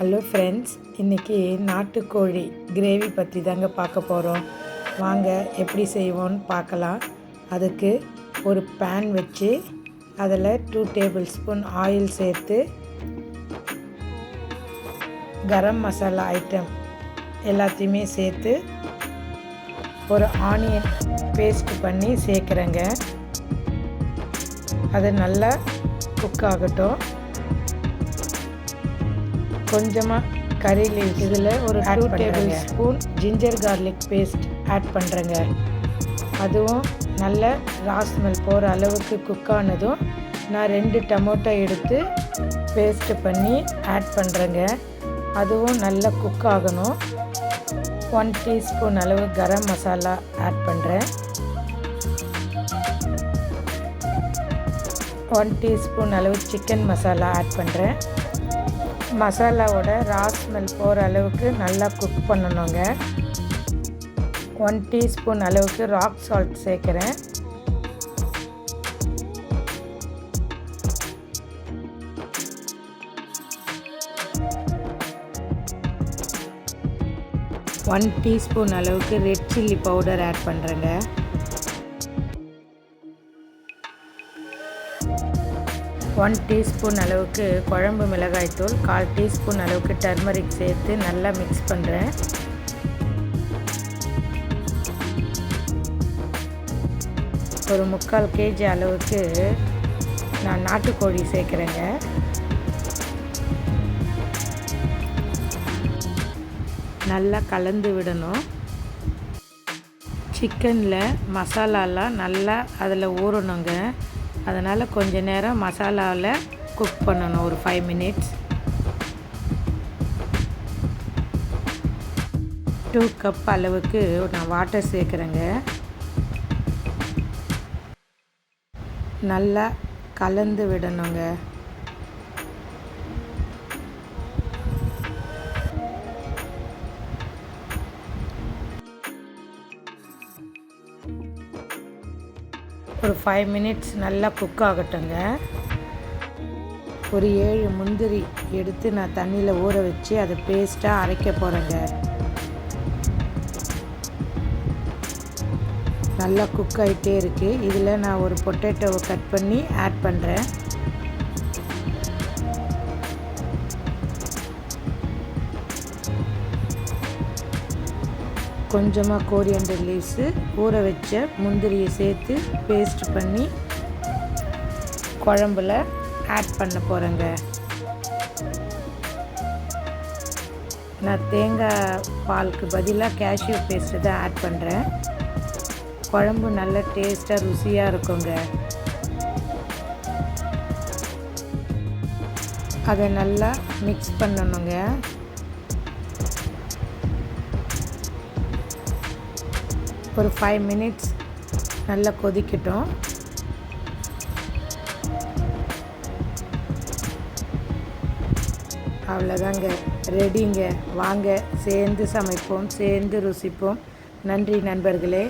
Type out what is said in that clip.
Hello friends, இன்றைக்கி நாட்டுக்கோழி gravy பற்றி தாங்க பார்க்க போகிறோம். வாங்க எப்படி செய்வோன்னு பார்க்கலாம். அதுக்கு ஒரு பேன் வச்சு அதில் 2 டேபிள் ஸ்பூன் ஆயில் சேர்த்து கரம் மசாலா ஐட்டம் எல்லாத்தையுமே சேர்த்து ஒரு ஆனியன் பேஸ்ட் பண்ணி சேர்க்குறேங்க. அது நல்லா குக் ஆகட்டும். கொஞ்சமாக கறி லீவ்ஸ் இதில் ஒரு 2 table spoon ginger garlic paste add பண்ணுறேங்க. அதுவும் நல்ல ரா ஸ்மெல் போகிற அளவுக்கு குக் ஆனதும் நான் 2 டொமேட்டோ எடுத்து பேஸ்ட்டு பண்ணி ஆட் பண்ணுறேங்க. அதுவும் நல்லா குக் ஆகணும். 1 டீஸ்பூன் அளவு கரம் மசாலா ஆட் பண்ணுறேன். 1 டீஸ்பூன் அளவு சிக்கன் மசாலா ஆட் பண்ணுறேன். மசாலாவோட ரா ஸ்மெல் போகிற அளவுக்கு நல்லா குக் பண்ணணுங்க. 1 டீஸ்பூன் அளவுக்கு ராக் சால்ட் சேர்க்குறேன். ஒன் டீஸ்பூன் அளவுக்கு ரெட் சில்லி பவுடர் ஆட் பண்ணுறேங்க. 1 டீஸ்பூன் அளவுக்கு குழம்பு மிளகாய்த்தூள், 1/4 டீஸ்பூன் அளவுக்கு டர்மரிக் சேர்த்து நல்லா மிக்ஸ் பண்ணுறேன். ஒரு 3/4 kg அளவுக்கு நான் நாட்டுக்கோழி சேர்க்குறேங்க. நல்லா கலந்து விடணும். சிக்கனில் மசாலாலாம் நல்லா அதில் ஊறணுங்க. அதனால் கொஞ்ச நேரம் மசாலாவில் குக் பண்ணணும், ஒரு 5 மினிட்ஸ். 2 கப் அளவுக்கு நான் வாட்டர் சேர்க்குறேங்க. நல்லா கலந்து விடணுங்க. ஒரு 5 மினிட்ஸ் நல்லா குக் ஆகட்டுங்க. ஒரு 7 முந்திரி எடுத்து நான் தண்ணியில் ஊற வச்சு அதை பேஸ்ட்டாக அரைக்க போகிறேங்க. நல்லா குக் ஆகிட்டே இருக்குது. இதில் நான் ஒரு பொட்டேட்டோவை கட் பண்ணி ஆட் பண்ணுறேன். கொஞ்சமாக கோரியண்டர் லீவ்ஸு, ஊற வச்ச முந்திரியை சேர்த்து பேஸ்ட் பண்ணி குழம்புல ஆட் பண்ண போகிறேங்க. நான் தேங்காய் பாலுக்கு பதிலாக கேஷ்யூ பேஸ்ட்டு தான் ஆட் பண்ணுறேன். குழம்பு நல்ல டேஸ்ட்டாக ருசியாக இருக்குங்க. அதை நல்லா மிக்ஸ் பண்ணணுங்க. ஒரு 5 மினிட்ஸ் நல்லா கொதிக்கட்டும். அவ்வளோதாங்க, ரெடிங்க. வாங்க சேர்ந்து சமைப்போம், சேர்ந்து ருசிப்போம். நன்றி நண்பர்களே.